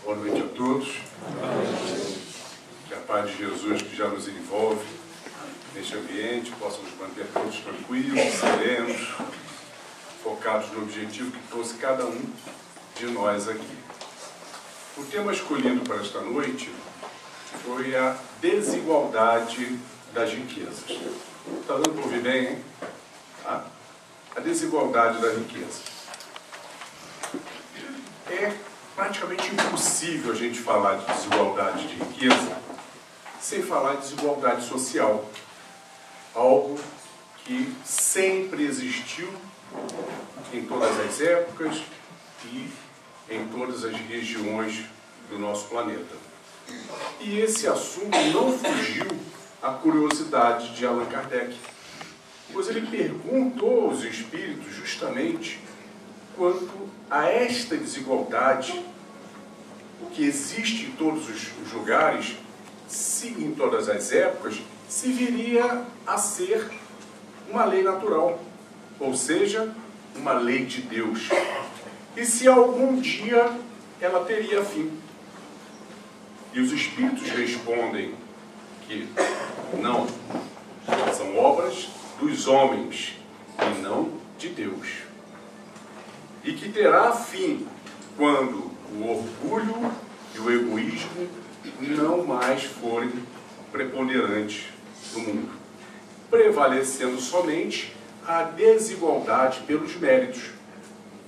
Boa noite a todos. Que a paz de Jesus que já nos envolve neste ambiente possa nos manter todos tranquilos, serenos, focados no objetivo que trouxe cada um de nós aqui. O tema escolhido para esta noite foi a desigualdade das riquezas. Está dando para ouvir bem, hein? Tá? A desigualdade da riqueza. É praticamente impossível a gente falar de desigualdade de riqueza sem falar de desigualdade social. Algo que sempre existiu em todas as épocas e em todas as regiões do nosso planeta. E esse assunto não fugiu à curiosidade de Allan Kardec, pois ele perguntou aos espíritos justamente quanto a esta desigualdade, o que existe em todos os lugares, se em todas as épocas, se viria a ser uma lei natural, ou seja, uma lei de Deus. E se algum dia ela teria fim. E os espíritos respondem que não, são obras dos homens e não de Deus. E que terá fim quando o orgulho e o egoísmo não mais forem preponderantes no mundo, prevalecendo somente a desigualdade pelos méritos,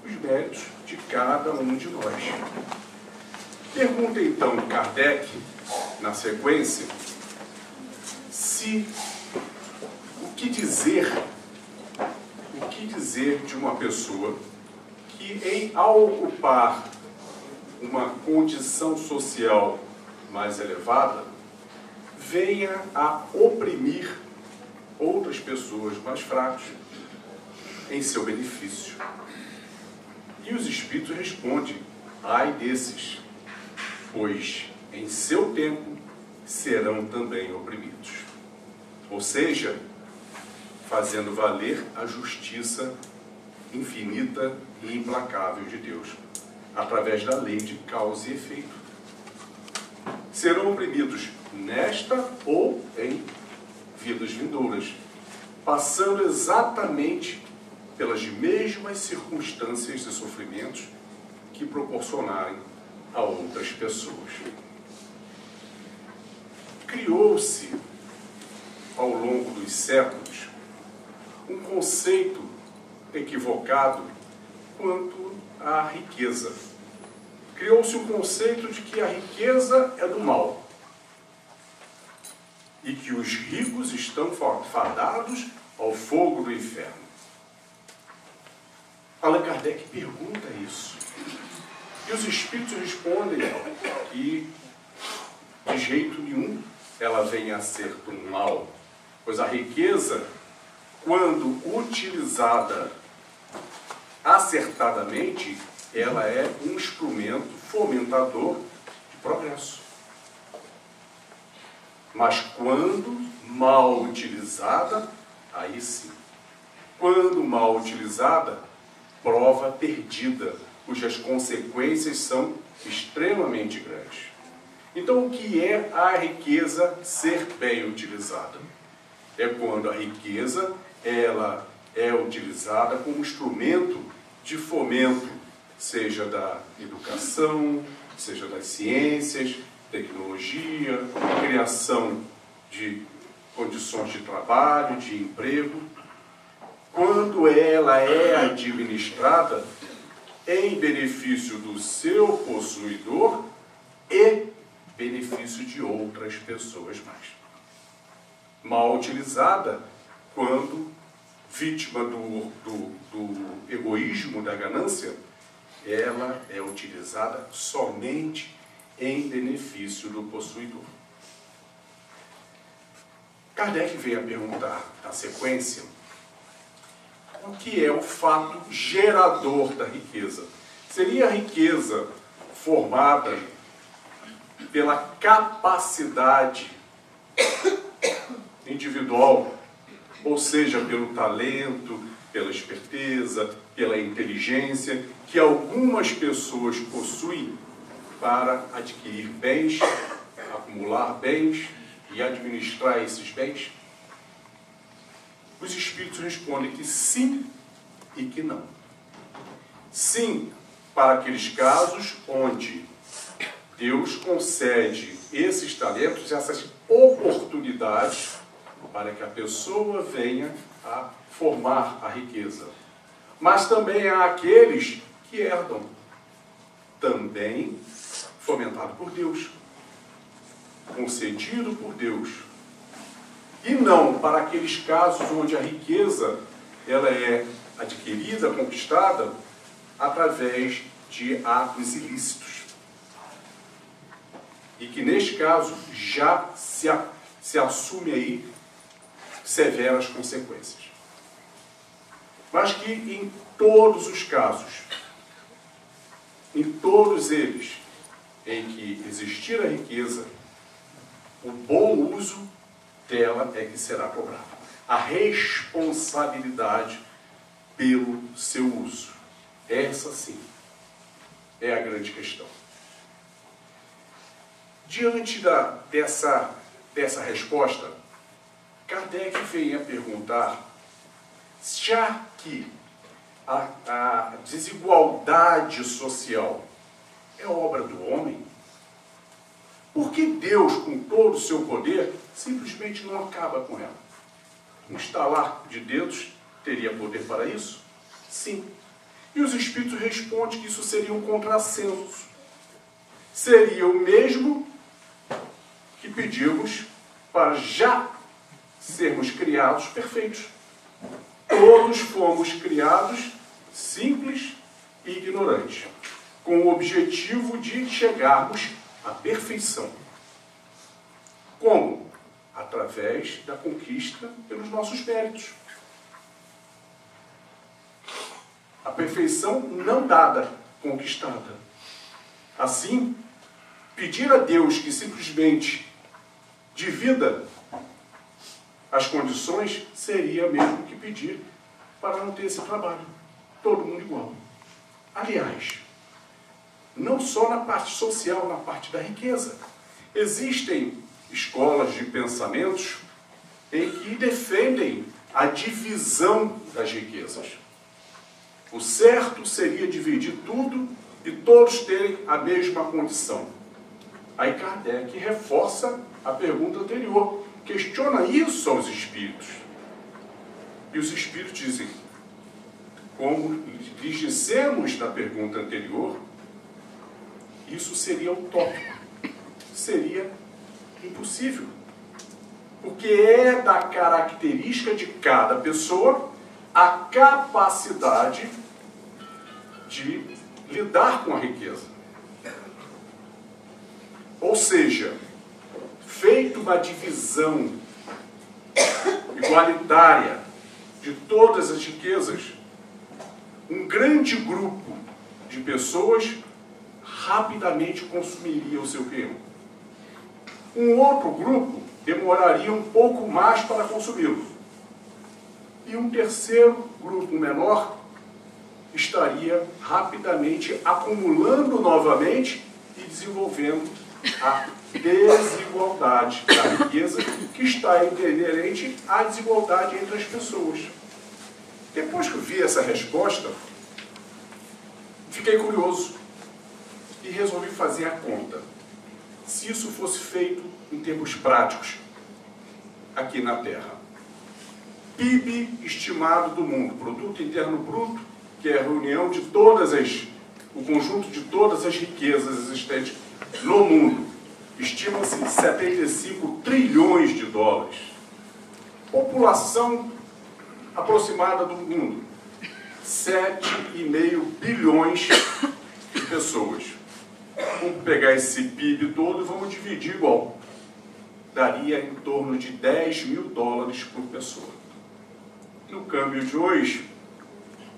os méritos de cada um de nós. Pergunta então Kardec, na sequência, o que dizer de uma pessoa que, ao ocupar uma condição social mais elevada, venha a oprimir outras pessoas mais fracas em seu benefício. E os espíritos respondem: ai desses, pois em seu tempo serão também oprimidos. Ou seja, fazendo valer a justiça infinita e implacável de Deus, através da lei de causa e efeito. Serão oprimidos nesta ou em vidas vindouras, passando exatamente pelas mesmas circunstâncias e sofrimentos que proporcionarem a outras pessoas. Criou-se, ao longo dos séculos, um conceito equivocado quanto à riqueza. Criou-se o conceito de que a riqueza é do mal e que os ricos estão fadados ao fogo do inferno. Allan Kardec pergunta isso. E os espíritos respondem que, de jeito nenhum, ela venha a ser do mal, pois a riqueza, quando utilizada acertadamente, ela é um instrumento fomentador de progresso. Mas quando mal utilizada, aí sim. Quando mal utilizada, prova perdida, cujas consequências são extremamente grandes. Então, o que é a riqueza ser bem utilizada? É quando a riqueza ela é utilizada como instrumento de fomento, seja da educação, seja das ciências, tecnologia, criação de condições de trabalho, de emprego. Quando ela é administrada em benefício do seu possuidor e benefício de outras pessoas mais. Mal utilizada quando vítima do egoísmo, da ganância, ela é utilizada somente em benefício do possuidor. Kardec veio a perguntar, na sequência, o que é o fato gerador da riqueza? Seria a riqueza formada pela capacidade individual, ou seja, pelo talento, pela esperteza, pela inteligência, que algumas pessoas possuem para adquirir bens, acumular bens e administrar esses bens? Os Espíritos respondem que sim e que não. Sim, para aqueles casos onde Deus concede esses talentos, essas oportunidades, para que a pessoa venha a formar a riqueza. Mas também há aqueles que herdam, também fomentado por Deus, concedido por Deus. E não para aqueles casos onde a riqueza ela é adquirida, conquistada, através de atos ilícitos. E que, neste caso, já se assume aí severas consequências. Mas que em todos os casos, em todos eles, em que existir a riqueza, o bom uso dela é que será cobrado. A responsabilidade pelo seu uso. Essa sim é a grande questão. Diante dessa resposta, Kardec vem a perguntar, já que a desigualdade social é obra do homem, por que Deus, com todo o seu poder, simplesmente não acaba com ela? Um estalar de dedos teria poder para isso? Sim. E os Espíritos respondem que isso seria um contrassenso. Seria o mesmo que pedimos para já sermos criados perfeitos. Todos fomos criados simples e ignorantes, com o objetivo de chegarmos à perfeição. Como? Através da conquista pelos nossos méritos. A perfeição não dada, conquistada. Assim, pedir a Deus que simplesmente divida as condições seria mesmo que pedir para não ter esse trabalho. Todo mundo igual. Aliás, não só na parte social, na parte da riqueza. Existem escolas de pensamentos em que defendem a divisão das riquezas. O certo seria dividir tudo e todos terem a mesma condição. Aí Kardec reforça a pergunta anterior, questiona isso aos espíritos. E os espíritos dizem, como lhes dissemos na pergunta anterior, isso seria utópico, seria impossível. Porque é da característica de cada pessoa a capacidade de lidar com a riqueza. Ou seja, feito uma divisão igualitária de todas as riquezas, um grande grupo de pessoas rapidamente consumiria o seu bem. Um outro grupo demoraria um pouco mais para consumi-lo. E um terceiro grupo menor estaria rapidamente acumulando novamente e desenvolvendo a desigualdade da riqueza que está inerente à desigualdade entre as pessoas. Depois que eu vi essa resposta, fiquei curioso e resolvi fazer a conta. Se isso fosse feito em termos práticos, aqui na Terra. PIB estimado do mundo, Produto Interno Bruto, que é a reunião de o conjunto de todas as riquezas existentes no mundo. Estima-se 75 trilhões de dólares. População aproximada do mundo, 7,5 bilhões de pessoas. Vamos pegar esse PIB todo e vamos dividir igual. Daria em torno de 10 mil dólares por pessoa. No câmbio de hoje,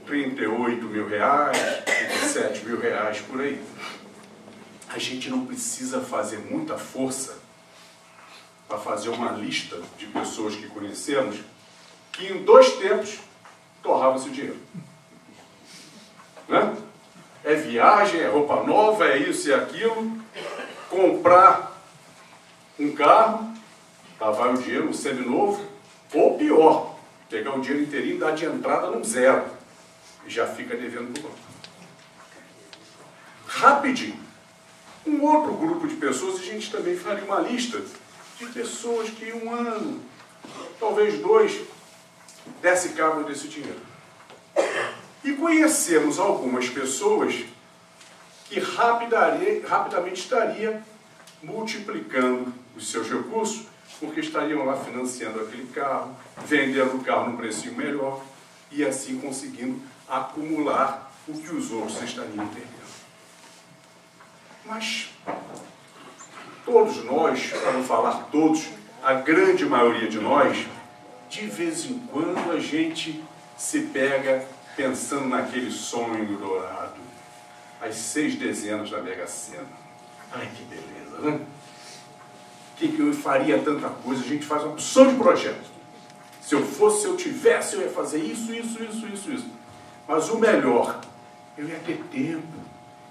38 mil reais, 37 mil reais por aí. A gente não precisa fazer muita força para fazer uma lista de pessoas que conhecemos que em 2 tempos torravam esse dinheiro. Né? é viagem, é roupa nova, é isso e aquilo, comprar um carro, lá vai o dinheiro, um seminovo, ou pior, pegar o dinheiro inteirinho e dar de entrada num zero, e já fica devendo para o banco. Rapidinho. Um outro grupo de pessoas, a gente também faria uma lista de pessoas que um ano, talvez 2, desse cabo desse dinheiro. E conhecemos algumas pessoas que rapidamente estaria multiplicando os seus recursos, porque estariam lá financiando aquele carro, vendendo o carro num precinho melhor e assim conseguindo acumular o que os outros estariam perdendo. Mas todos nós, para não falar todos, a grande maioria de nós, de vez em quando a gente se pega pensando naquele sonho dourado, as 6 dezenas da Mega Sena. Ai, que beleza, né? Que eu faria tanta coisa, a gente faz uma opção de projeto. Se eu tivesse, eu ia fazer isso. Mas o melhor, eu ia ter tempo,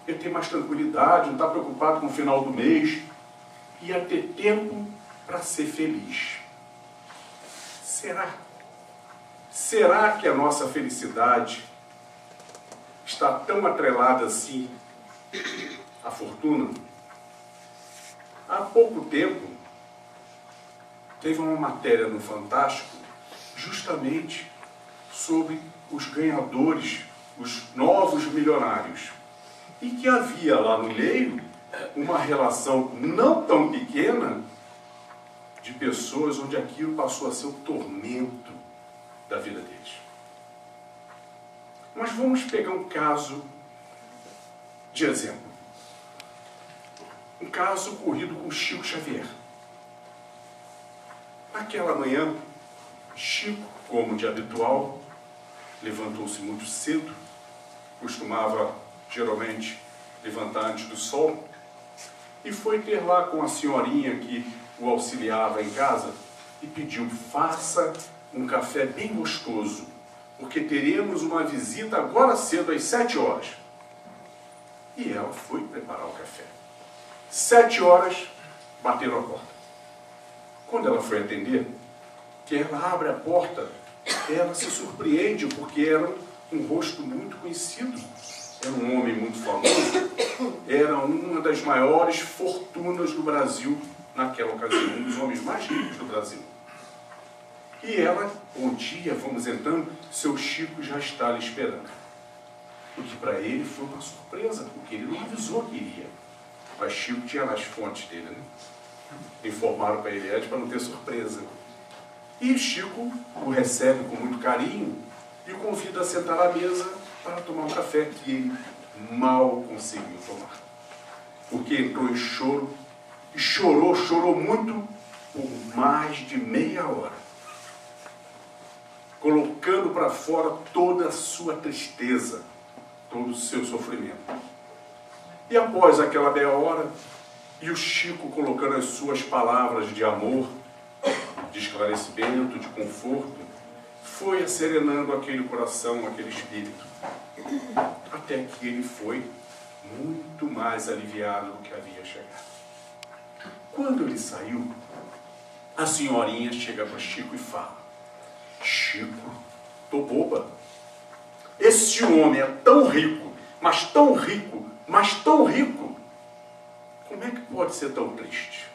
ia ter mais tranquilidade, não estar preocupado com o final do mês, ia ter tempo para ser feliz. Será que a nossa felicidade está tão atrelada assim à fortuna? Há pouco tempo, teve uma matéria no Fantástico justamente sobre os ganhadores, os novos milionários. E que havia lá no meio uma relação não tão pequena de pessoas onde aquilo passou a ser o tormento da vida deles. Mas vamos pegar um caso de exemplo. Um caso ocorrido com Chico Xavier. Naquela manhã, Chico, como de habitual, levantou-se muito cedo, costumava geralmente levantar antes do sol, e foi ter lá com a senhorinha que o auxiliava em casa e pediu: faça um café bem gostoso, porque teremos uma visita agora cedo, às 7 horas. E ela foi preparar o café. 7 horas, bateram a porta. Quando ela foi atender, que ela abre a porta, ela se surpreende, porque era um rosto muito conhecido. Era um homem muito famoso, era uma das maiores fortunas do Brasil naquela ocasião, um dos homens mais ricos do Brasil. E ela, bom dia, vamos entrando, seu Chico já está lhe esperando. O que para ele foi uma surpresa, porque ele não avisou que iria. Mas Chico tinha nas fontes dele, né? Informaram para ele antes para não ter surpresa. E Chico o recebe com muito carinho e o convida a sentar à mesa para tomar um café que ele mal conseguiu tomar. Porque entrou em choro, e chorou muito por mais de meia hora, colocando para fora toda a sua tristeza, todo o seu sofrimento. E após aquela meia hora, e o Chico colocando as suas palavras de amor, de esclarecimento, de conforto, foi serenando aquele coração, aquele espírito, até que ele foi muito mais aliviado do que havia chegado. Quando ele saiu, a senhorinha chega para Chico e fala: Chico, tô boba. Esse homem é tão rico, mas tão rico, mas tão rico, como é que pode ser tão triste?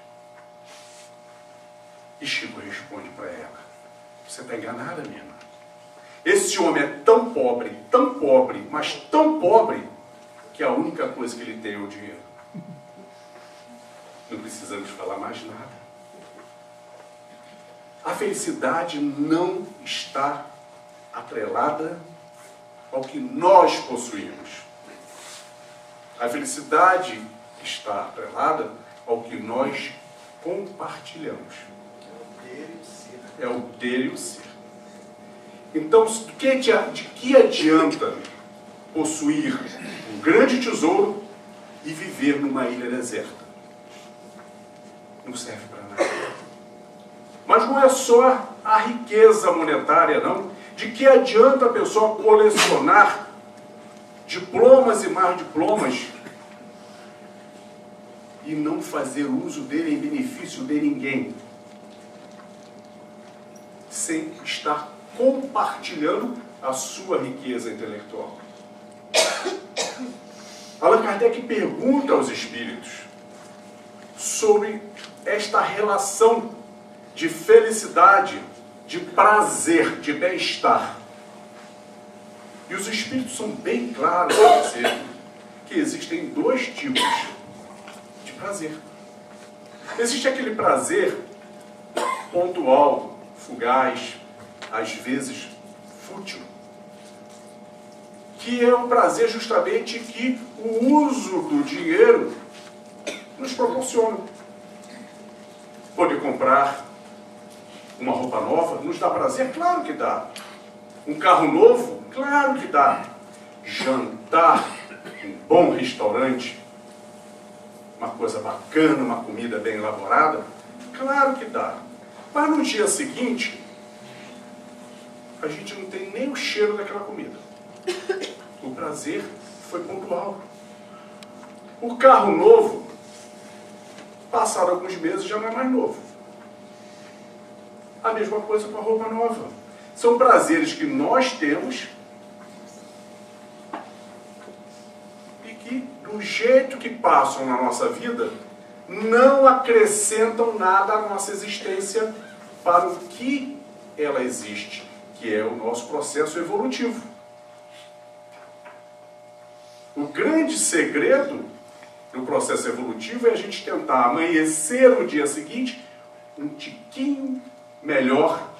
E Chico responde para ela: você está enganada, minha irmã. Esse homem é tão pobre, mas tão pobre, que a única coisa que ele tem é o dinheiro. Não precisamos falar mais nada. A felicidade não está atrelada ao que nós possuímos. A felicidade está atrelada ao que nós compartilhamos. É o ter e o ser. Então, de que adianta possuir um grande tesouro e viver numa ilha deserta? Não serve para nada. Mas não é só a riqueza monetária, não. De que adianta a pessoa colecionar diplomas e mais diplomas, e não fazer uso dele em benefício de ninguém, sem estar compartilhando a sua riqueza intelectual. Allan Kardec pergunta aos espíritos sobre esta relação de felicidade, de prazer, de bem-estar. E os espíritos são bem claros a dizer que existem dois tipos de prazer. Existe aquele prazer pontual, fugaz, às vezes fútil, que é um prazer justamente que o uso do dinheiro nos proporciona. Poder comprar uma roupa nova nos dá prazer? Claro que dá. Um carro novo? Claro que dá. Jantar em um bom restaurante, uma coisa bacana, uma comida bem elaborada? Claro que dá. Mas no dia seguinte, a gente não tem nem o cheiro daquela comida. O prazer foi pontual. O carro novo, passado alguns meses, já não é mais novo. A mesma coisa com a roupa nova. São prazeres que nós temos e que, do jeito que passam na nossa vida, não acrescentam nada à nossa existência para o que ela existe, que é o nosso processo evolutivo. O grande segredo do processo evolutivo é a gente tentar amanhecer no dia seguinte um tiquinho melhor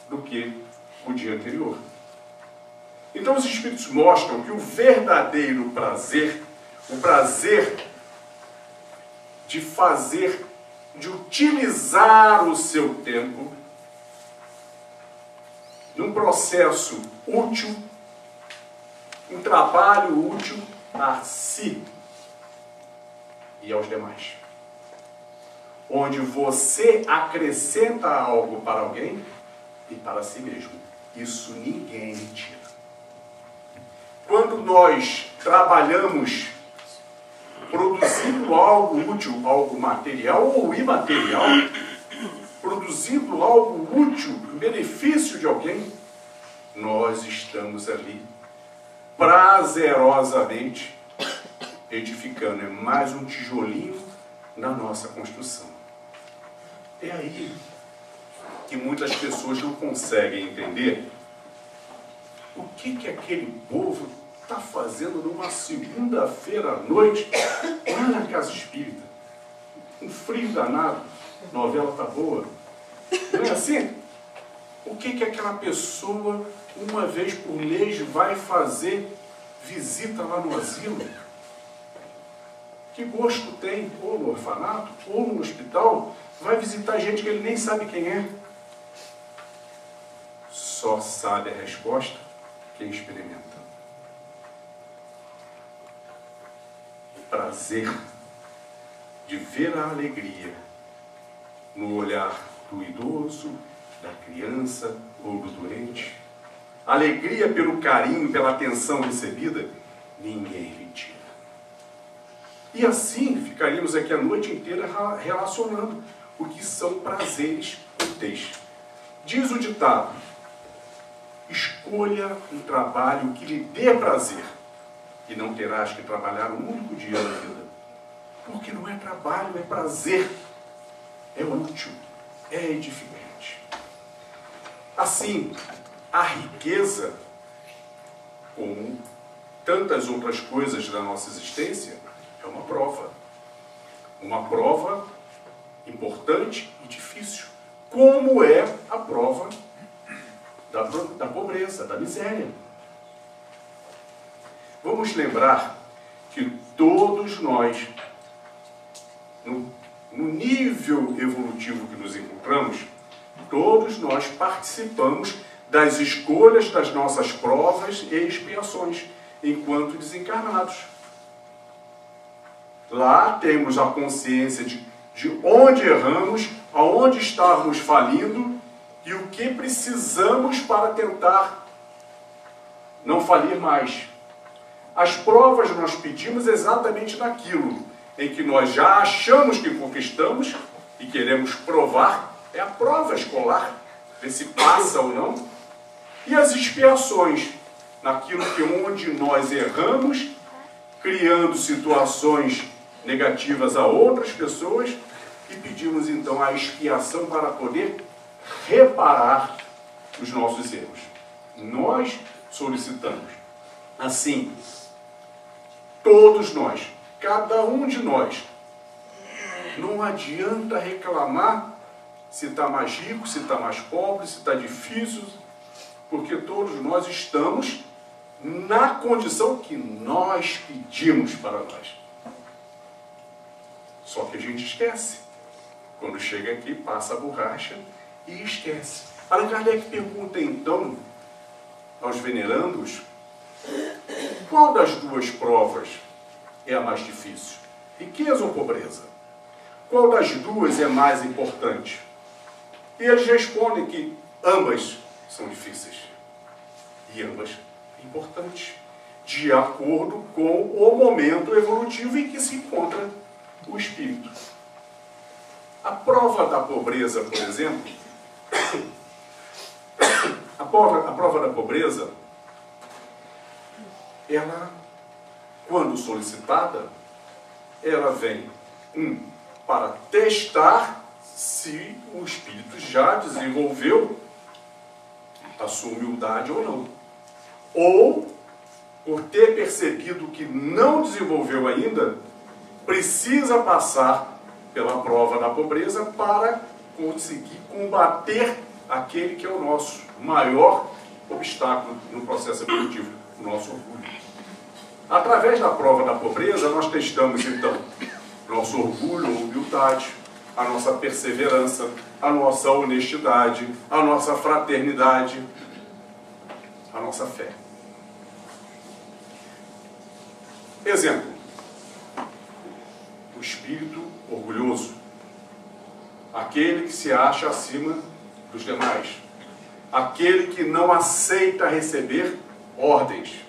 do que o dia anterior. Então os espíritos mostram que o verdadeiro prazer, o prazer de fazer, de utilizar o seu tempo num processo útil, um trabalho útil a si e aos demais. Onde você acrescenta algo para alguém e para si mesmo. Isso ninguém lhe tira. Quando nós trabalhamos produzindo algo útil, algo material ou imaterial, produzindo algo útil em benefício de alguém, nós estamos ali prazerosamente edificando. É mais um tijolinho na nossa construção. É aí que muitas pessoas não conseguem entender o que aquele povo está fazendo numa segunda-feira à noite lá na casa espírita. Um frio danado, a novela está boa. Não é assim? O que aquela pessoa, uma vez por mês, vai fazer visita lá no asilo? Que gosto tem, ou no orfanato, ou no hospital, vai visitar gente que ele nem sabe quem é? Só sabe a resposta quem experimenta. O prazer de ver a alegria no olhar do idoso, da criança ou do doente, alegria pelo carinho, pela atenção recebida, ninguém lhe tira. E assim ficaríamos aqui a noite inteira relacionando o que são prazeres úteis. Diz o ditado: escolha um trabalho que lhe dê prazer e não terás que trabalhar um único dia na vida. Porque não é trabalho, é prazer, é útil, é edificante. Assim, a riqueza, como tantas outras coisas da nossa existência, é uma prova. Uma prova importante e difícil. Como é a prova da pobreza, da miséria. Vamos lembrar que todos nós, no nível evolutivo que nos encontramos, todos nós participamos das escolhas das nossas provas e expiações, enquanto desencarnados. Lá temos a consciência de onde erramos, aonde estávamos falindo e o que precisamos para tentar não falir mais, As provas nós pedimos exatamente naquilo em que nós já achamos que conquistamos e queremos provar, é a prova escolar, ver se passa ou não. E as expiações, naquilo que onde nós erramos, criando situações negativas a outras pessoas, e pedimos então a expiação para poder reparar os nossos erros. Nós solicitamos. Assim, todos nós, cada um de nós, não adianta reclamar se está mais rico, se está mais pobre, se está difícil, porque todos nós estamos na condição que nós pedimos para nós. Só que a gente esquece. Quando chega aqui, passa a borracha e esquece. Allan Kardec pergunta então aos venerandos, qual das duas provas é a mais difícil? Riqueza ou pobreza? Qual das duas é mais importante? E eles respondem que ambas são difíceis. E ambas importantes, de acordo com o momento evolutivo em que se encontra o espírito. A prova da pobreza, por exemplo, a prova da pobreza, ela, quando solicitada, ela vem, para testar se o espírito já desenvolveu a sua humildade ou não. Ou, por ter percebido que não desenvolveu ainda, precisa passar pela prova da pobreza para conseguir combater aquele que é o nosso maior obstáculo no processo evolutivo, o nosso orgulho. Através da prova da pobreza, nós testamos, então, nosso orgulho, a humildade, a nossa perseverança, a nossa honestidade, a nossa fraternidade, a nossa fé. Exemplo, o espírito orgulhoso, aquele que se acha acima dos demais, aquele que não aceita receber ordens,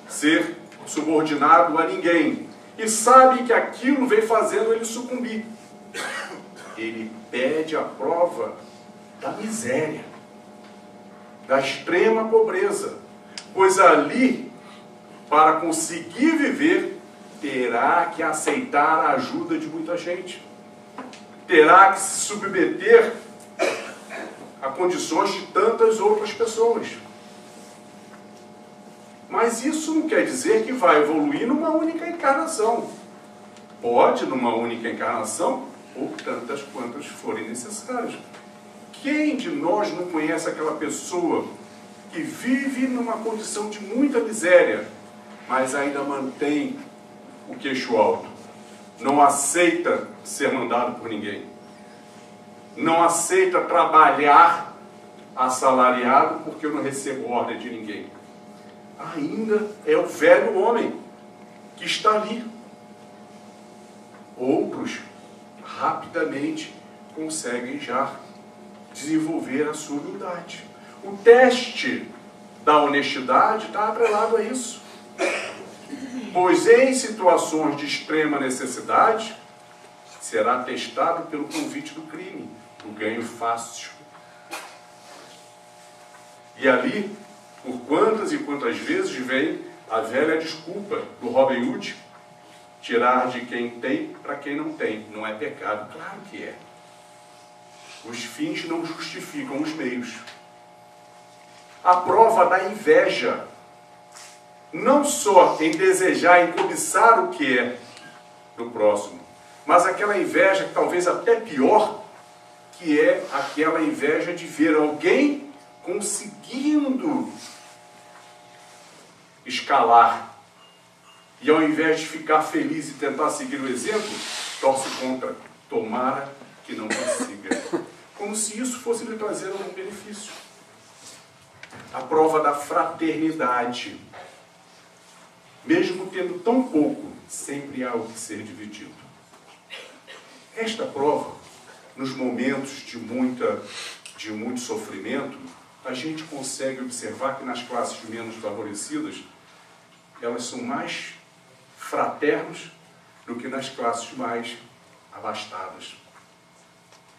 ser subordinado a ninguém, e sabe que aquilo vem fazendo ele sucumbir. Ele pede a prova da miséria, da extrema pobreza, pois ali, para conseguir viver, terá que aceitar a ajuda de muita gente, terá que se submeter a condições de tantas outras pessoas. Mas isso não quer dizer que vai evoluir numa única encarnação. Pode, numa única encarnação, ou tantas quantas forem necessárias. Quem de nós não conhece aquela pessoa que vive numa condição de muita miséria, mas ainda mantém o queixo alto, não aceita ser mandado por ninguém, não aceita trabalhar assalariado porque eu não recebo ordem de ninguém? Ainda é o velho homem que está ali. Outros rapidamente conseguem já desenvolver a sua humildade. O teste da honestidade está atrelado a isso. Pois em situações de extrema necessidade, será testado pelo convite do crime, do ganho fácil. E ali, por quantas e quantas vezes vem a velha desculpa do Robin Hood, tirar de quem tem para quem não tem. Não é pecado? Claro que é. Os fins não justificam os meios. A prova da inveja, não só em desejar, em cobiçar o que é do próximo, mas aquela inveja, talvez até pior, que é aquela inveja de ver alguém conseguindo escalar, e ao invés de ficar feliz e tentar seguir o exemplo, torce contra. Tomara que não consiga. Como se isso fosse lhe trazer algum benefício. A prova da fraternidade. Mesmo tendo tão pouco, sempre há o que ser dividido. Esta prova, nos momentos de muito sofrimento, a gente consegue observar que nas classes menos favorecidas, elas são mais fraternos do que nas classes mais abastadas.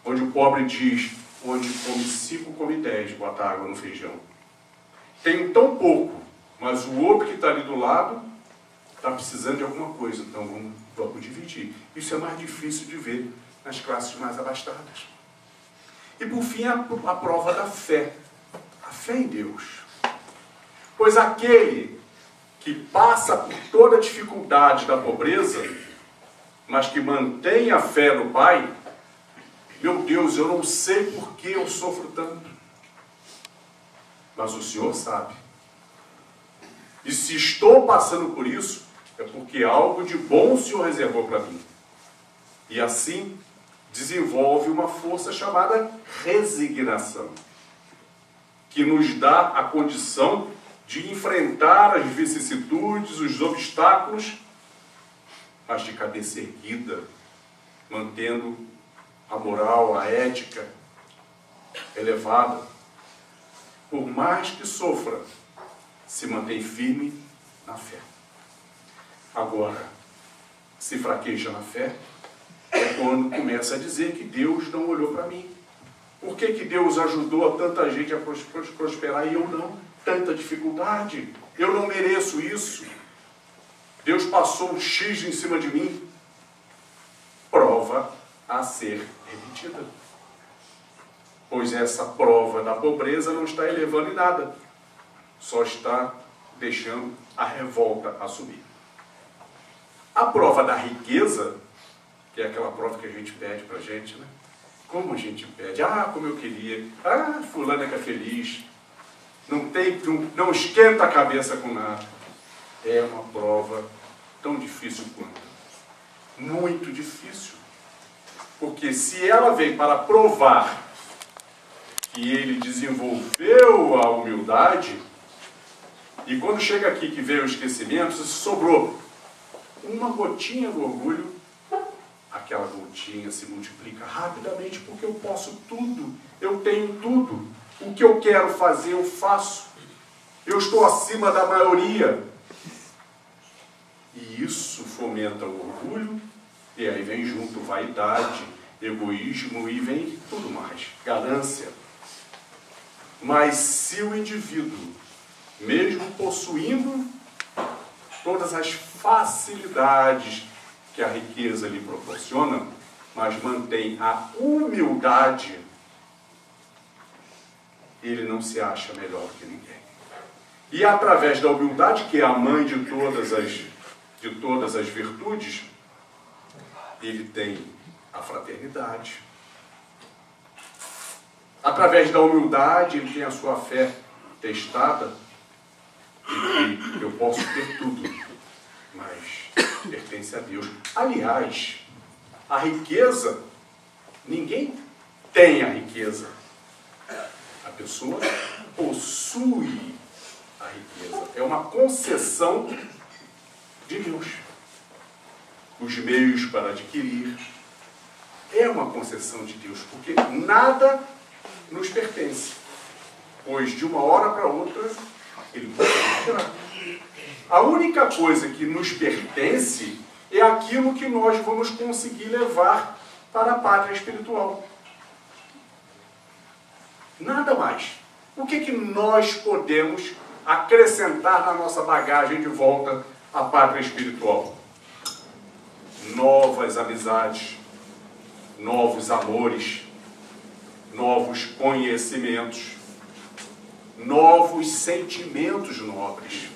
Onde o pobre diz, onde come 5, come 10, bota água no feijão. Tenho tão pouco, mas o outro que está ali do lado está precisando de alguma coisa, então vamos dividir. Isso é mais difícil de ver nas classes mais abastadas. E por fim, a prova da fé. A fé em Deus. Pois aquele que passa por toda a dificuldade da pobreza, mas que mantém a fé no Pai, meu Deus, eu não sei por que eu sofro tanto, mas o Senhor sabe. E se estou passando por isso, é porque algo de bom o Senhor reservou para mim. E assim, desenvolve uma força chamada resignação, que nos dá a condição de enfrentar as vicissitudes, os obstáculos, mas de cabeça erguida, mantendo a moral, a ética elevada. Por mais que sofra, se mantém firme na fé. Agora, se fraqueja na fé, é quando começa a dizer que Deus não olhou para mim. Por que Deus ajudou a tanta gente a prosperar e eu não? Tanta dificuldade. Eu não mereço isso. Deus passou um X em cima de mim. Prova a ser repetida. Pois essa prova da pobreza não está elevando em nada. Só está deixando a revolta a subir. A prova da riqueza, que é aquela prova que a gente pede para a gente, né? Como a gente pede? Ah, como eu queria. Ah, fulano é que é feliz. Não esquenta a cabeça com nada. É uma prova tão difícil quanto. Muito difícil. Porque se ela vem para provar que ele desenvolveu a humildade, e quando chega aqui que veio o esquecimento, se sobrou uma gotinha do orgulho, aquela gotinha se multiplica rapidamente, porque eu posso tudo, eu tenho tudo. O que eu quero fazer, eu faço. Eu estou acima da maioria. E isso fomenta o orgulho, e aí vem junto vaidade, egoísmo e vem tudo mais, ganância. Mas se o indivíduo, mesmo possuindo todas as facilidades que a riqueza lhe proporciona, mas mantém a humildade, ele não se acha melhor que ninguém. E através da humildade, que é a mãe de todas as virtudes, ele tem a fraternidade. Através da humildade, ele tem a sua fé testada, e que eu posso ter tudo, mas pertence a Deus. Aliás, a riqueza, ninguém tem a riqueza. A pessoa possui a riqueza. É uma concessão de Deus. Os meios para adquirir é uma concessão de Deus, porque nada nos pertence, pois de uma hora para outra ele pode tirar. A única coisa que nos pertence é aquilo que nós vamos conseguir levar para a pátria espiritual. Nada mais. O que nós podemos acrescentar na nossa bagagem de volta à pátria espiritual? Novas amizades, novos amores, novos conhecimentos, novos sentimentos nobres.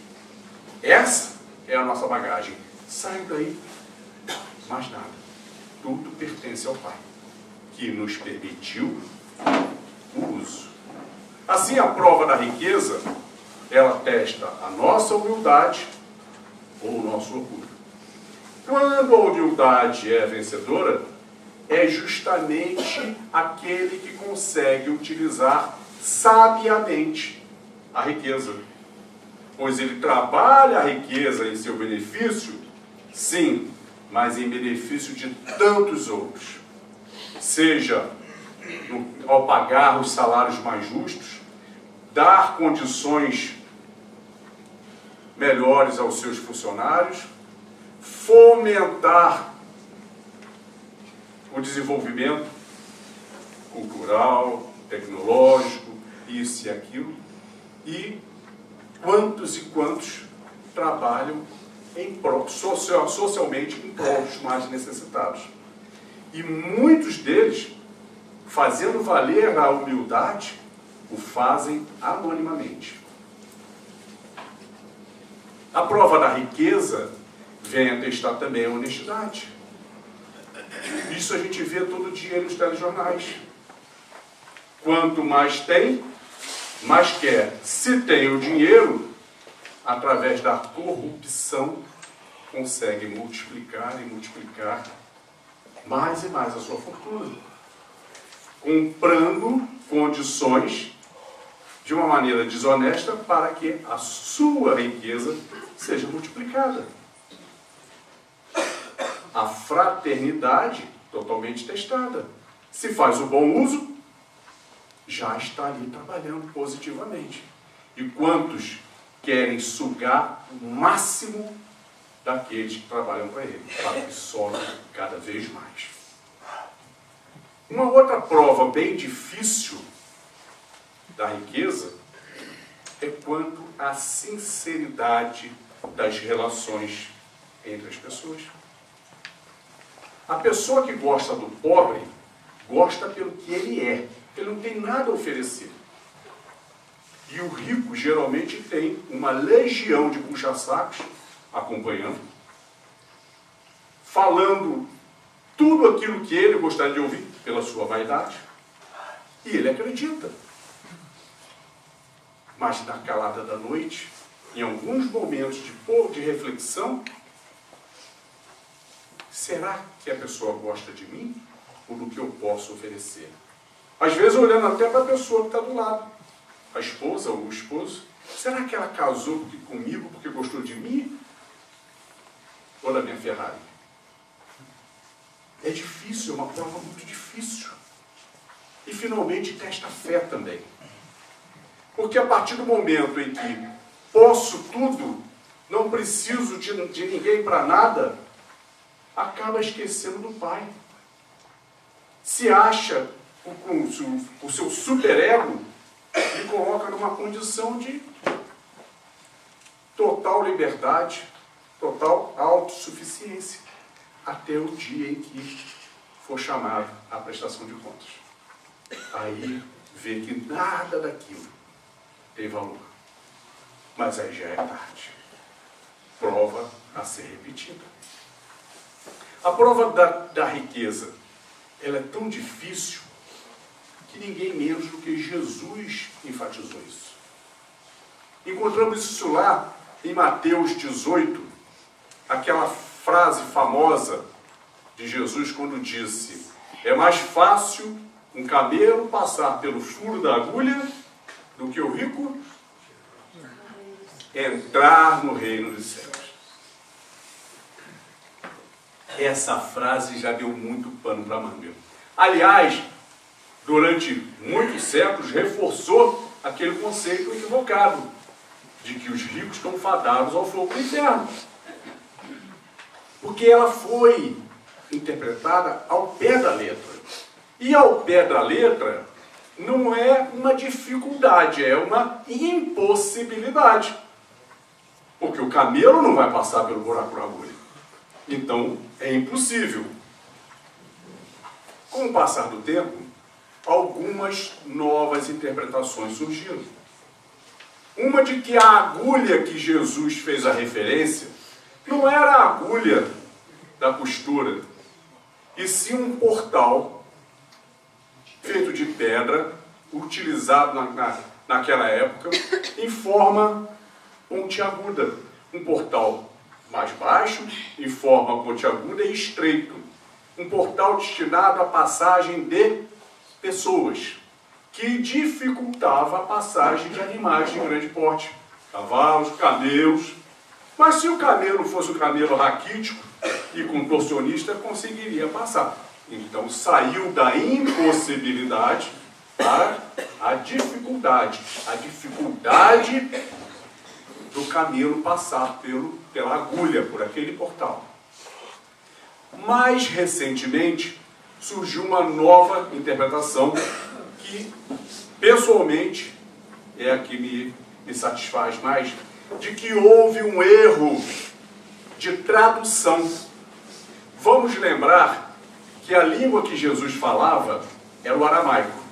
Essa é a nossa bagagem. Saiu daí, mais nada. Tudo pertence ao Pai, que nos permitiu o uso. Assim, a prova da riqueza, ela testa a nossa humildade ou o nosso orgulho. Quando a humildade é vencedora, é justamente aquele que consegue utilizar sabiamente a riqueza. Pois ele trabalha a riqueza em seu benefício, sim, mas em benefício de tantos outros. Seja ao pagar os salários mais justos, dar condições melhores aos seus funcionários, fomentar o desenvolvimento cultural, tecnológico, isso e aquilo, e quantos e quantos trabalham socialmente em prol dos mais necessitados. E muitos deles, fazendo valer a humildade, o fazem anonimamente. A prova da riqueza vem atestar também a honestidade. Isso a gente vê todo dia nos telejornais. Quanto mais tem, mais quer. Se tem o dinheiro, através da corrupção, consegue multiplicar e multiplicar mais e mais a sua fortuna, comprando condições de uma maneira desonesta para que a sua riqueza seja multiplicada. A fraternidade totalmente testada. Se faz o bom uso, já está ali trabalhando positivamente. E quantos querem sugar o máximo daqueles que trabalham para ele, para que sobe cada vez mais. Uma outra prova bem difícil da riqueza é quanto à sinceridade das relações entre as pessoas. A pessoa que gosta do pobre, gosta pelo que ele é. Ele não tem nada a oferecer. E o rico geralmente tem uma legião de puxa-sacos acompanhando, falando tudo aquilo que ele gostaria de ouvir pela sua vaidade. E ele acredita. Mas na calada da noite, em alguns momentos de reflexão, será que a pessoa gosta de mim ou do que eu posso oferecer? Às vezes olhando até para a pessoa que está do lado, a esposa ou o esposo. Será que ela casou comigo porque gostou de mim ou da minha Ferrari? É difícil, é uma prova muito difícil. E finalmente testa a fé também. Porque a partir do momento em que posso tudo, não preciso de ninguém para nada, acaba esquecendo do Pai. Se acha o seu superego e coloca numa condição de total liberdade, total autossuficiência, até o dia em que for chamado à prestação de contas. Aí vê que nada daquilo tem valor. Mas aí já é tarde. Prova a ser repetida. A prova da riqueza, ela é tão difícil que ninguém menos do que Jesus enfatizou isso. Encontramos isso lá em Mateus 18, aquela frase famosa de Jesus quando disse: é mais fácil um camelo passar pelo furo da agulha do que o rico entrar no reino dos céus. Essa frase já deu muito pano para manga. Aliás, durante muitos séculos, reforçou aquele conceito equivocado de que os ricos estão fadados ao fogo do inferno. Porque ela foi interpretada ao pé da letra. E ao pé da letra não é uma dificuldade, é uma impossibilidade. Porque o camelo não vai passar pelo buraco da agulha. Então, é impossível. Com o passar do tempo, algumas novas interpretações surgiram. Uma de que a agulha que Jesus fez a referência não era a agulha da costura, e sim um portal feito de pedra, utilizado naquela época, em forma pontiaguda. Um portal mais baixo, em forma pontiaguda e estreito. Um portal destinado à passagem de pessoas, que dificultava a passagem de animais de grande porte. Cavalos, camelos. Mas se o camelo fosse um camelo raquítico e contorcionista, conseguiria passar. Então saiu da impossibilidade para a dificuldade. A dificuldade do camelo passar pela agulha, por aquele portal. Mais recentemente, surgiu uma nova interpretação que, pessoalmente, é a que me satisfaz mais, de que houve um erro de tradução. Vamos lembrar que a língua que Jesus falava era o aramaico.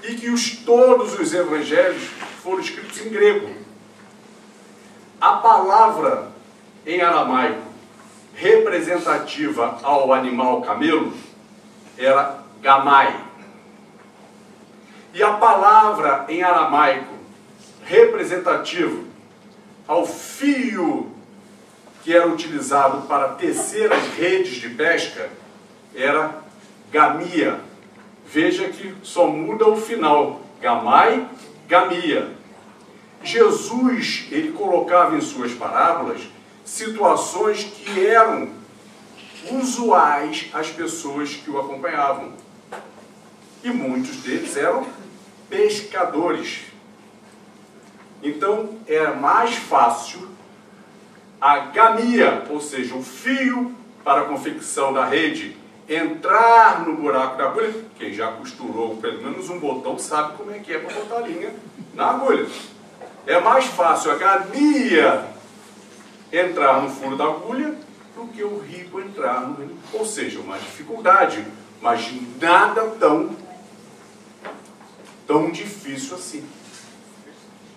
E que todos os evangelhos foram escritos em grego. A palavra em aramaico representativa ao animal camelo era gamai. E a palavra em aramaico representativa ao fio que era utilizado para tecer as redes de pesca era gamia. Veja que só muda o final. Gamai, gamia. Jesus, ele colocava em suas parábolas situações que eram usuais às pessoas que o acompanhavam. E muitos deles eram pescadores. Então, era mais fácil a gamia, ou seja, o fio para a confecção da rede, entrar no buraco da agulha. Quem já costurou pelo menos um botão sabe como é que é para botar a linha na agulha. É mais fácil a gamia entrar no furo da agulha do que o rico entrar no... Ou seja, uma dificuldade, mas nada tão difícil assim.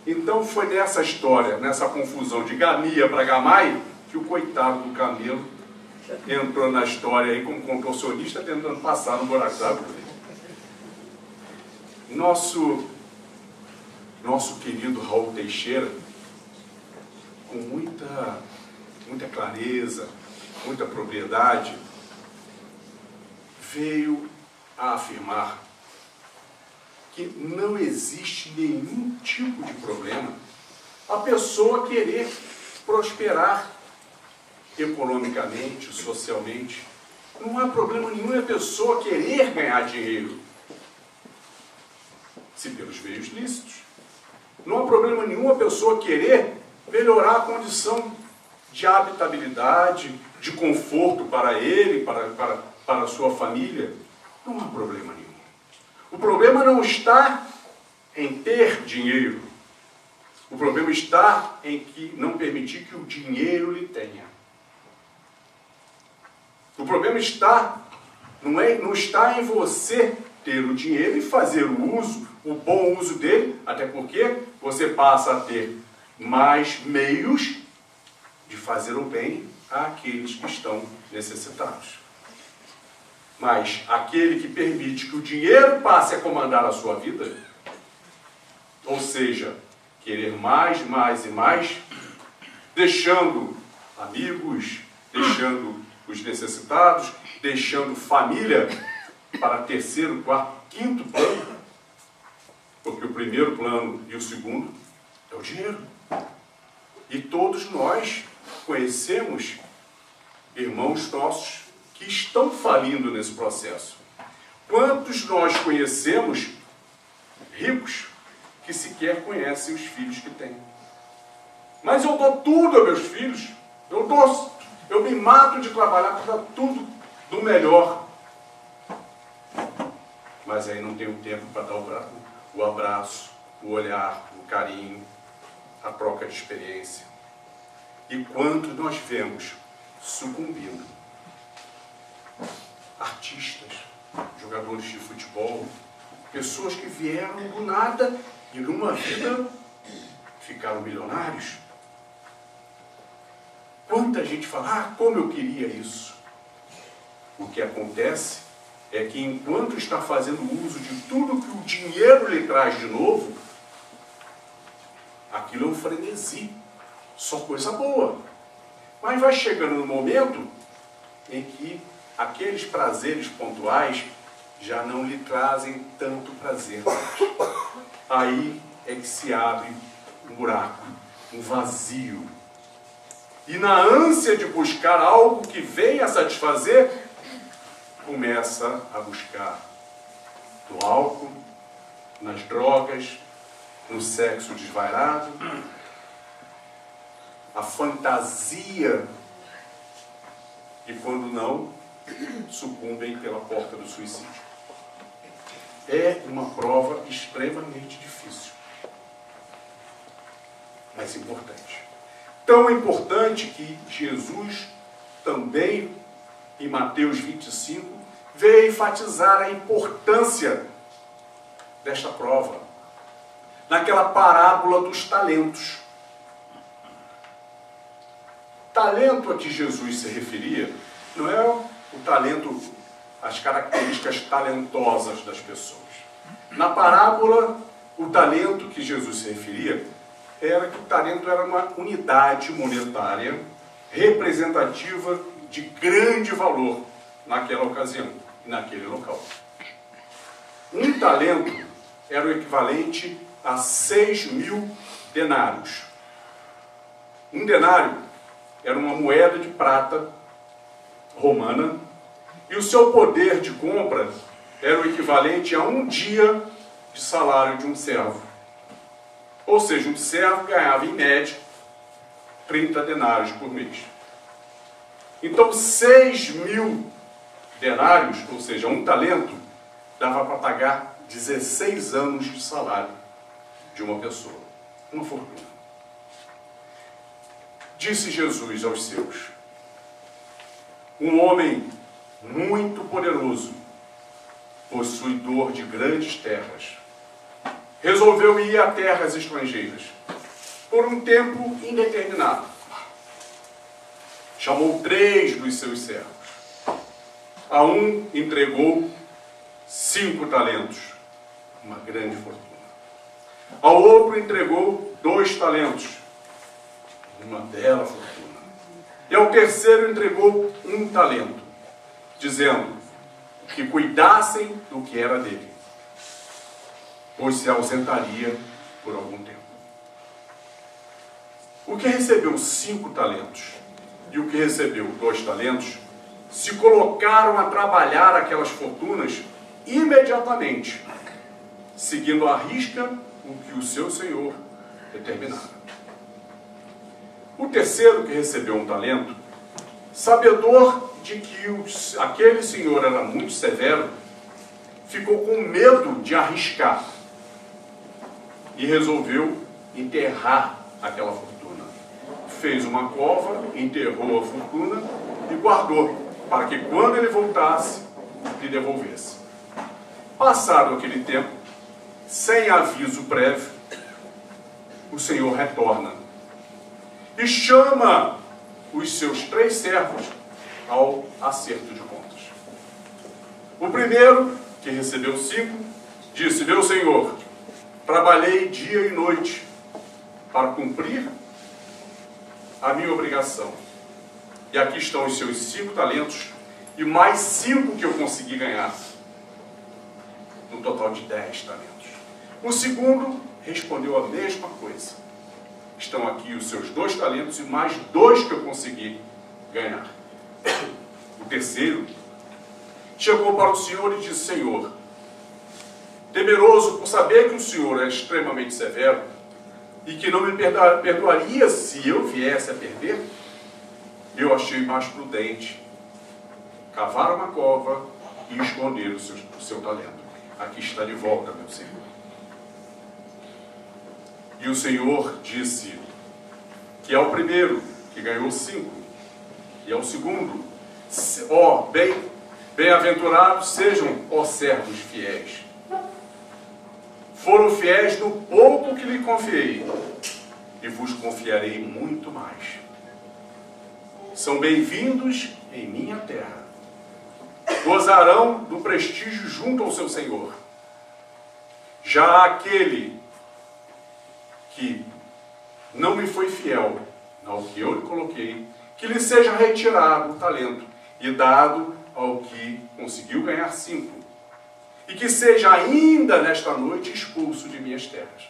Então foi nessa história, nessa confusão de gamia para gamai, que o coitado do camelo entrou na história aí como contorcionista tentando passar no buraco da agulha. Nosso querido Raul Teixeira, com muita clareza, muita propriedade, veio a afirmar que não existe nenhum tipo de problema a pessoa querer prosperar economicamente, socialmente. Não há problema nenhum a pessoa querer ganhar dinheiro, se pelos meios lícitos. Não há problema nenhum a pessoa querer melhorar a condição de habitabilidade, de conforto para ele, para a sua família. Não há problema nenhum. O problema não está em ter dinheiro. O problema está em que não permitir que o dinheiro lhe tenha. O problema não está em você ter o dinheiro e fazer o bom uso dele, até porque você passa a ter mais meios de fazer o bem àqueles que estão necessitados. Mas aquele que permite que o dinheiro passe a comandar a sua vida, ou seja, querer mais e mais, deixando amigos, deixando os necessitados, deixando família para terceiro, quarto, quinto plano, porque o primeiro plano e o segundo é o dinheiro. E todos nós conhecemos irmãos nossos que estão falindo nesse processo. Quantos nós conhecemos ricos que sequer conhecem os filhos que têm? Mas eu dou tudo aos meus filhos, eu me mato de trabalhar para dar tudo do melhor. Mas aí não tenho tempo para dar o abraço, o olhar, o carinho, a troca de experiência. E quanto nós vemos sucumbindo? Artistas, jogadores de futebol, pessoas que vieram do nada e numa vida ficaram milionários. Quanta gente fala, como eu queria isso. O que acontece é que enquanto está fazendo uso de tudo que o dinheiro lhe traz de novo, aquilo é um frenesi, só coisa boa. Mas vai chegando no momento em que aqueles prazeres pontuais já não lhe trazem tanto prazer. Aí é que se abre um buraco, um vazio. E na ânsia de buscar algo que venha a satisfazer, começa a buscar no álcool, nas drogas, no sexo desvairado, a fantasia, e quando não, sucumbem pela porta do suicídio. É uma prova extremamente difícil, mas importante. Tão importante que Jesus também, em Mateus 25, veio enfatizar a importância desta prova, naquela parábola dos talentos. Talento a que Jesus se referia não é o talento, as características talentosas das pessoas. Na parábola, o talento que Jesus se referia era que o talento era uma unidade monetária representativa de grande valor naquela ocasião e naquele local. Um talento era o equivalente a 6.000 denários. Um denário era uma moeda de prata romana e o seu poder de compra era o equivalente a um dia de salário de um servo. Ou seja, um servo ganhava, em média, 30 denários por mês. Então, 6.000 denários, ou seja, um talento, dava para pagar 16 anos de salário de uma pessoa. Uma fortuna. Disse Jesus aos seus: um homem muito poderoso, possuidor de grandes terras, resolveu ir a terras estrangeiras por um tempo indeterminado. Chamou 3 dos seus servos. A um entregou 5 talentos, uma grande fortuna. Ao outro entregou 2 talentos, uma bela fortuna. E ao terceiro entregou 1 talento, dizendo que cuidassem do que era dele, pois se ausentaria por algum tempo. O que recebeu 5 talentos e o que recebeu 2 talentos se colocaram a trabalhar aquelas fortunas imediatamente, seguindo à risca o que o seu senhor determinara. O terceiro, que recebeu 1 talento, sabedor de que aquele senhor era muito severo, ficou com medo de arriscar e resolveu enterrar aquela fortuna. Fez uma cova, enterrou a fortuna e guardou, para que quando ele voltasse, lhe devolvesse. Passado aquele tempo, sem aviso prévio, o Senhor retorna e chama os seus 3 servos ao acerto de contas. O primeiro, que recebeu 5, disse: meu senhor, trabalhei dia e noite para cumprir a minha obrigação. E aqui estão os seus 5 talentos e mais 5 que eu consegui ganhar. No total de 10 talentos. O segundo respondeu a mesma coisa. Estão aqui os seus 2 talentos e mais 2 que eu consegui ganhar. O terceiro chegou para o Senhor e disse: Senhor, temeroso por saber que o Senhor é extremamente severo e que não me perdoaria se eu viesse a perder, eu achei mais prudente cavar uma cova e esconder o seu talento. Aqui está de volta, meu Senhor. E o Senhor disse que ao primeiro, que ganhou 5, e ao segundo: bem-aventurados sejam, ó servos fiéis. Foram fiéis no pouco que lhe confiei, e vos confiarei muito mais. São bem-vindos em minha terra. Gozarão do prestígio junto ao seu Senhor. Já aquele que não me foi fiel ao que eu lhe coloquei, que lhe seja retirado o talento e dado ao que conseguiu ganhar 5, e que seja ainda nesta noite expulso de minhas terras,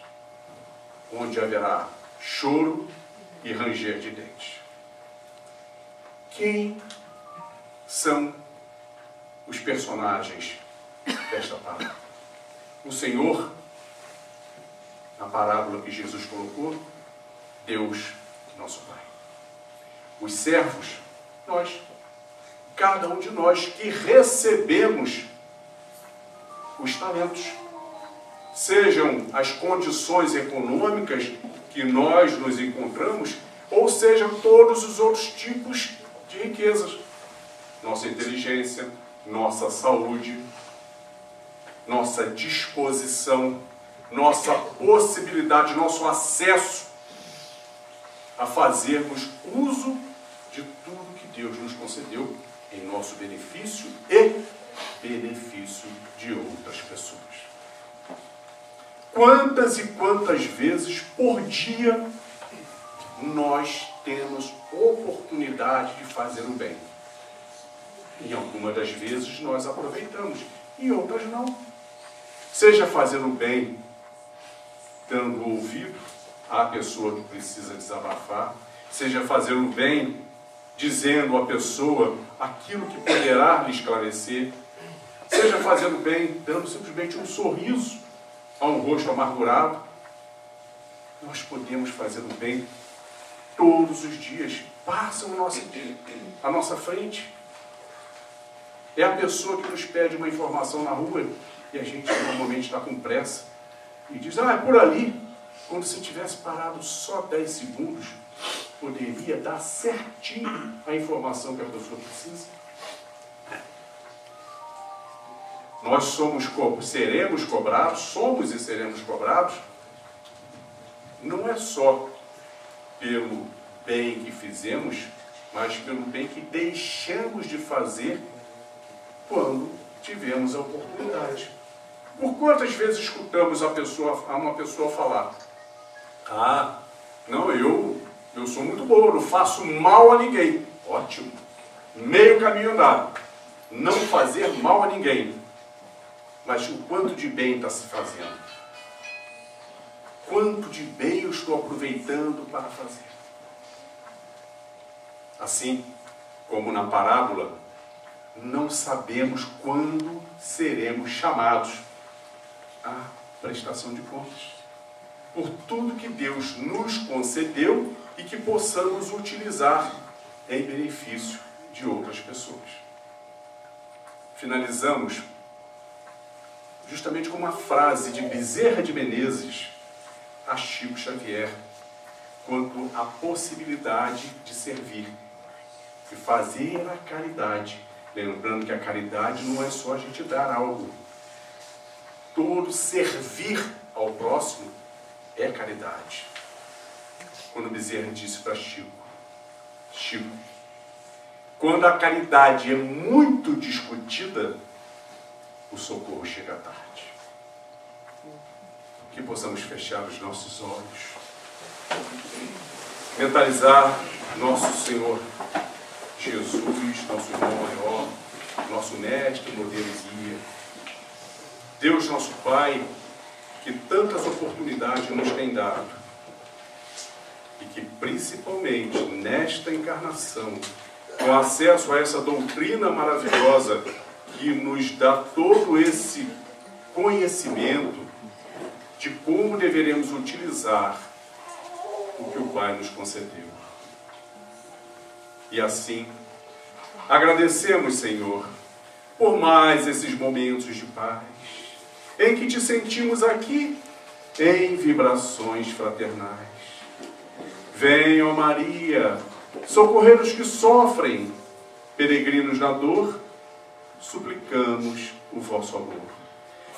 onde haverá choro e ranger de dentes. Quem são os personagens desta parábola? O Senhor, na parábola que Jesus colocou, Deus, nosso Pai. Os servos, nós. Cada um de nós que recebemos os talentos. Sejam as condições econômicas que nós nos encontramos, ou sejam todos os outros tipos de riquezas. Nossa inteligência, nossa saúde, nossa disposição, nossa possibilidade, nosso acesso a fazermos uso de tudo que Deus nos concedeu em nosso benefício e benefício de outras pessoas. Quantas e quantas vezes por dia nós temos oportunidade de fazer o bem? Em algumas das vezes nós aproveitamos, em outras não. Seja fazendo o bem, dando ouvido à pessoa que precisa desabafar, seja fazendo o bem, dizendo à pessoa aquilo que poderá lhe esclarecer, seja fazendo bem, dando simplesmente um sorriso a um rosto amargurado. Nós podemos fazer o bem todos os dias, passam à nossa frente. É a pessoa que nos pede uma informação na rua e a gente normalmente está com pressa e diz, é por ali. Quando se tivesse parado só 10 segundos, poderia dar certinho a informação que a pessoa precisa. Nós seremos cobrados, somos e seremos cobrados, não é só pelo bem que fizemos, mas pelo bem que deixamos de fazer quando tivemos a oportunidade. Por quantas vezes escutamos uma pessoa falar, não, eu sou muito boa, não faço mal a ninguém. Ótimo, meio caminho andado, não fazer mal a ninguém. Mas o quanto de bem está se fazendo? Quanto de bem eu estou aproveitando para fazer? Assim como na parábola, não sabemos quando seremos chamados à prestação de contas por tudo que Deus nos concedeu e que possamos utilizar em benefício de outras pessoas. Finalizamos justamente com uma frase de Bezerra de Menezes a Chico Xavier, quanto à possibilidade de servir, de fazer a caridade. Lembrando que a caridade não é só a gente dar algo. Todo servir ao próximo é caridade. Quando Bezerra disse para Chico, quando a caridade é muito discutida, o socorro chega tarde. Que possamos fechar os nossos olhos, mentalizar nosso Senhor Jesus, nosso irmão maior, nosso mestre, modelo e guia. Deus nosso Pai, que tantas oportunidades nos tem dado e que principalmente nesta encarnação, com acesso a essa doutrina maravilhosa que nos dá todo esse conhecimento de como deveremos utilizar o que o Pai nos concedeu. E assim, agradecemos, Senhor, por mais esses momentos de paz, em que te sentimos aqui em vibrações fraternais. Venha, ó Maria, socorrer os que sofrem, peregrinos na dor, suplicamos o vosso amor.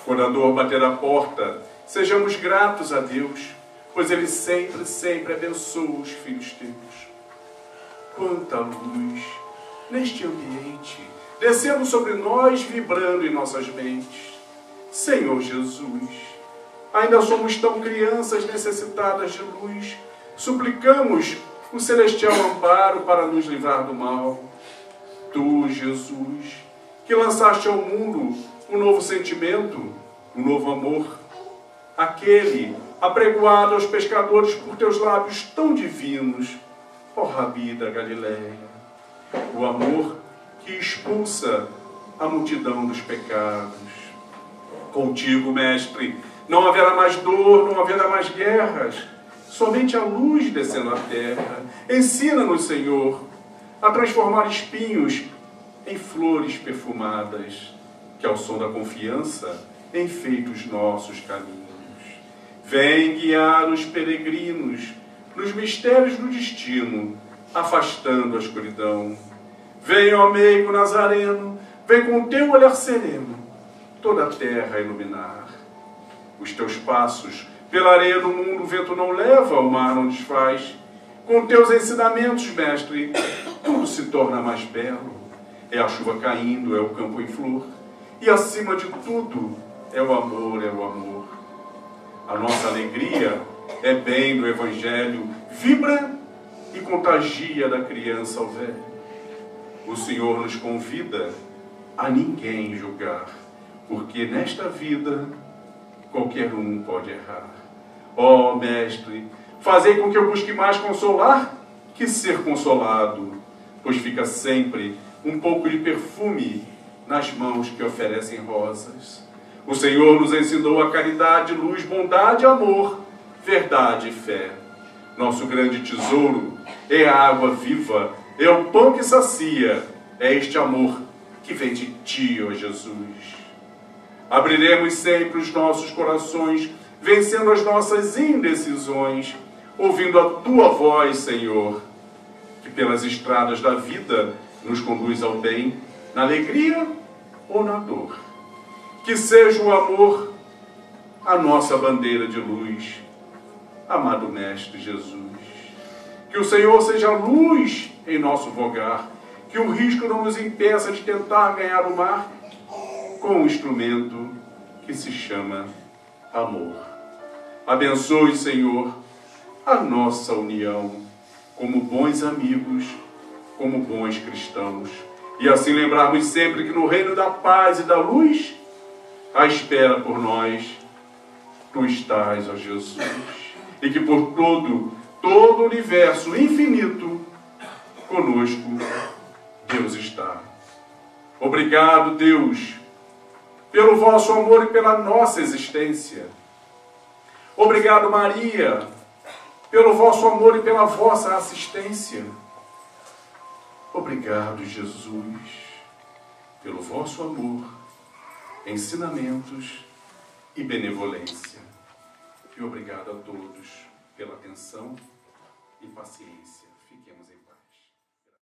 Quando a dor bater a porta, sejamos gratos a Deus, pois Ele sempre, sempre abençoa os filhos teus. Quanta luz neste ambiente, descendo sobre nós, vibrando em nossas mentes. Senhor Jesus, ainda somos tão crianças necessitadas de luz, suplicamos o celestial amparo para nos livrar do mal. Tu, Jesus, que lançaste ao mundo um novo sentimento, um novo amor, aquele apregoado aos pescadores por teus lábios tão divinos, ó Rabi da Galileia, o amor que expulsa a multidão dos pecados. Contigo, Mestre, não haverá mais dor, não haverá mais guerras, somente a luz descendo à terra. Ensina-nos, Senhor, a transformar espinhos em flores perfumadas, que ao som da confiança enfeite os nossos caminhos. Vem guiar os peregrinos nos mistérios do destino, afastando a escuridão. Vem, ó meigo nazareno, vem com o teu olhar sereno, toda a terra a iluminar. Os teus passos pela areia do mundo o vento não leva, o mar não desfaz. Com teus ensinamentos, mestre, tudo se torna mais belo. É a chuva caindo, é o campo em flor, e acima de tudo é o amor, é o amor. A nossa alegria é bem do Evangelho, vibra e contagia da criança ao velho. O Senhor nos convida a ninguém julgar, porque nesta vida qualquer um pode errar. Ó Mestre, fazei com que eu busque mais consolar que ser consolado, pois fica sempre um pouco de perfume nas mãos que oferecem rosas. O Senhor nos ensinou a caridade, luz, bondade, amor, verdade e fé. Nosso grande tesouro é a água viva, é o pão que sacia, é este amor que vem de Ti, ó Jesus. Abriremos sempre os nossos corações, vencendo as nossas indecisões, ouvindo a Tua voz, Senhor, que pelas estradas da vida nos conduz ao bem, na alegria ou na dor. Que seja o amor a nossa bandeira de luz, amado Mestre Jesus. Que o Senhor seja luz em nosso vogar, que o risco não nos impeça de tentar ganhar o mar com um instrumento que se chama amor. Abençoe, Senhor, a nossa união como bons amigos, como bons cristãos, e assim lembrarmos sempre que no reino da paz e da luz, à espera por nós, Tu estás, ó Jesus, e que por todo o universo infinito, conosco, Deus está. Obrigado, Deus, pelo vosso amor e pela nossa existência. Obrigado, Maria, pelo vosso amor e pela vossa assistência. Obrigado, Jesus, pelo vosso amor, ensinamentos e benevolência. E obrigado a todos pela atenção e paciência. Fiquemos em paz.